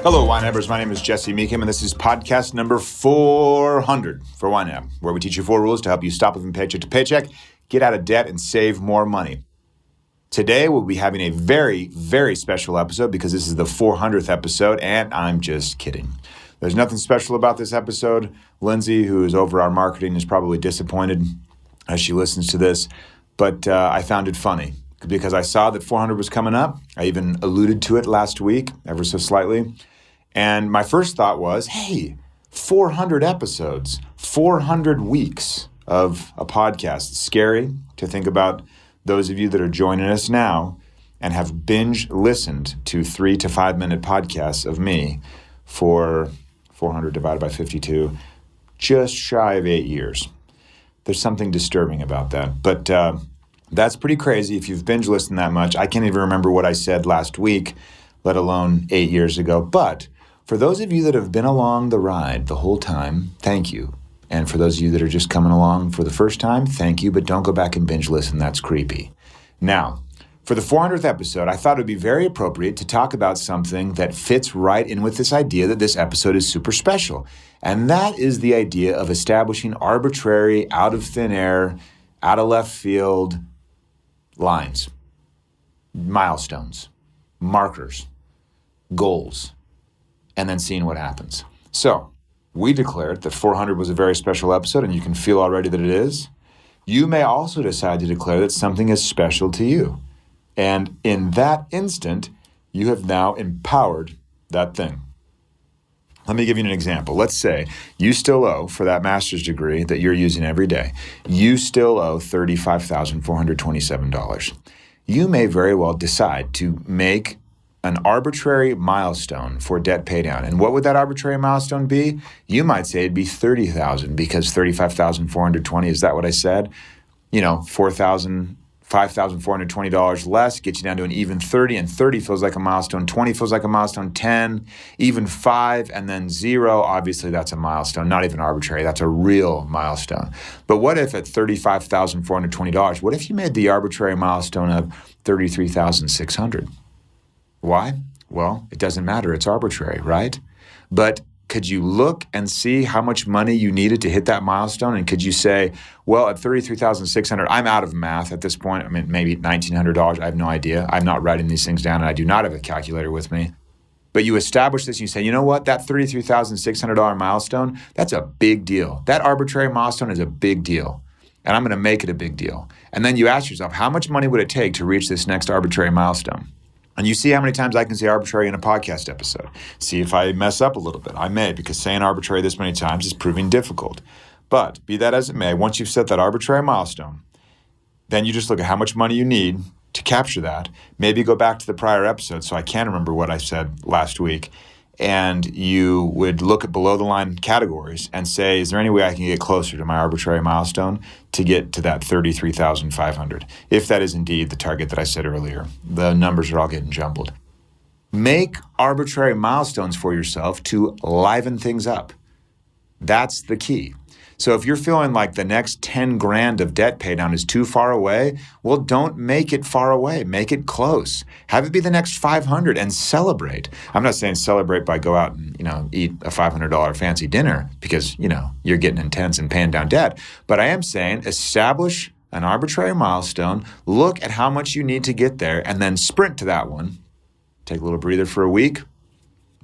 Hello, Wine-Ebbers. My name is Jesse Meekham, and this is podcast number 400 for Wine-Ebb, where we teach you 4 rules to help you stop living paycheck to paycheck, get out of debt, and save more money. Today, we'll be having a very, very special episode because this is the 400th episode, and I'm just kidding. There's nothing special about this episode. Lindsay, who is over our marketing, is probably disappointed as she listens to this, but I found it funny because I saw that 400 was coming up. I even alluded to it last week, ever so slightly. And my first thought was, hey, 400 episodes, 400 weeks of a podcast. It's scary to think about those of you that are joining us now and have binge listened to 3 to 5 minute podcasts of me for 400 divided by 52, just shy of 8 years. There's something disturbing about that. But that's pretty crazy if you've binge listened that much. I can't even remember what I said last week, let alone 8 years ago. But for those of you that have been along the ride the whole time, thank you. And for those of you that are just coming along for the first time, thank you, but don't go back and binge listen. That's creepy. Now, for the 400th episode, I thought it would be very appropriate to talk about something that fits right in with this idea that this episode is super special. And that is the idea of establishing arbitrary, out of thin air, out of left field lines, milestones, markers, goals, and then seeing what happens. So we declared that 400 was a very special episode, and you can feel already that it is. You may also decide to declare that something is special to you. And in that instant, you have now empowered that thing. Let me give you an example. Let's say you still owe, for that master's degree that you're using every day, you still owe $35,427. You may very well decide to make an arbitrary milestone for debt paydown. And what would that arbitrary milestone be? You might say it'd be $30,000 because $35,420, is that what I said? You know, $5,420 less gets you down to an even 30, and 30 feels like a milestone, 20 feels like a milestone, 10, even 5, and then 0, obviously that's a milestone, not even arbitrary, that's a real milestone. But what if at $35,420, what if you made the arbitrary milestone of $33,600? Why? Well, it doesn't matter. It's arbitrary, right? But could you look and see how much money you needed to hit that milestone? And could you say, well, at $33,600, I'm out of math at this point. I mean, maybe $1,900. I have no idea. I'm not writing these things down, and I do not have a calculator with me. But you establish this and you say, you know what? That $33,600 milestone, that's a big deal. That arbitrary milestone is a big deal. And I'm going to make it a big deal. And then you ask yourself, how much money would it take to reach this next arbitrary milestone? And you see how many times I can say arbitrary in a podcast episode. See if I mess up a little bit. I may, because saying arbitrary this many times is proving difficult. But be that as it may, once you've set that arbitrary milestone, then you just look at how much money you need to capture that. Maybe go back to the prior episode so I can remember what I said last week. And you would look at below the line categories and say, is there any way I can get closer to my arbitrary milestone to get to that $33,500? If that is indeed the target that I said earlier. The numbers are all getting jumbled. Make arbitrary milestones for yourself to liven things up. That's the key. So if you're feeling like the next 10 grand of debt paydown is too far away, well, don't make it far away. Make it close. Have it be the next 500 and celebrate. I'm not saying celebrate by go out and, eat a $500 fancy dinner because, you're getting intense and paying down debt. But I am saying establish an arbitrary milestone, look at how much you need to get there, and then sprint to that one. Take a little breather for a week,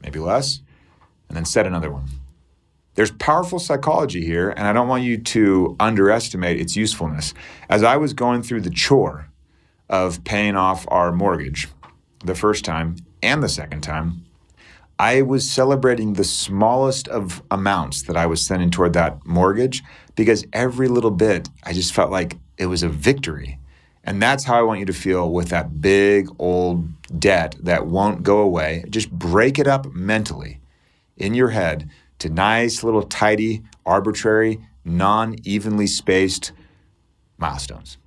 maybe less, and then set another one. There's powerful psychology here, and I don't want you to underestimate its usefulness. As I was going through the chore of paying off our mortgage the first time and the second time, I was celebrating the smallest of amounts that I was sending toward that mortgage because every little bit, I just felt like it was a victory. And that's how I want you to feel with that big old debt that won't go away. Just break it up mentally in your head to nice little tidy, arbitrary, non-evenly spaced milestones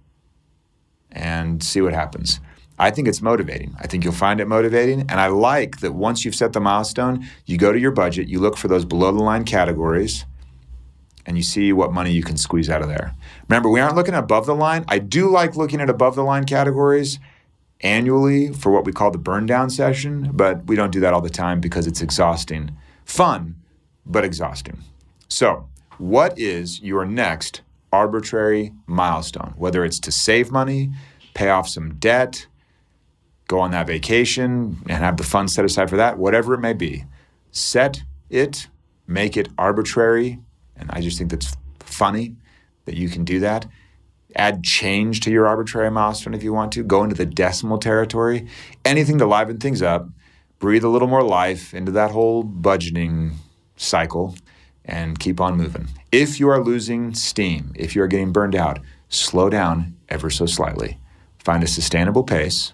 and see what happens. I think it's motivating. I think you'll find it motivating. And I like that once you've set the milestone, you go to your budget, you look for those below the line categories, and you see what money you can squeeze out of there. Remember, we aren't looking above the line. I do like looking at above the line categories annually for what we call the burn down session, but we don't do that all the time because it's exhausting. Fun, but exhausting. So, what is your next arbitrary milestone? Whether it's to save money, pay off some debt, go on that vacation and have the funds set aside for that, whatever it may be. Set it, make it arbitrary, and I just think that's funny that you can do that. Add change to your arbitrary milestone if you want to. Go into the decimal territory. Anything to liven things up. Breathe a little more life into that whole budgeting cycle and keep on moving. If you are losing steam, if you are getting burned out, slow down ever so slightly. Find a sustainable pace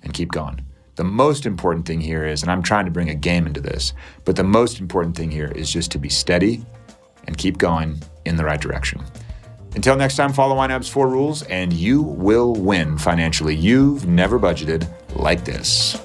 and keep going. The most important thing here is, and I'm trying to bring a game into this, but the most important thing here is just to be steady and keep going in the right direction. Until next time, follow YNAB's 4 rules and you will win financially. You've never budgeted like this.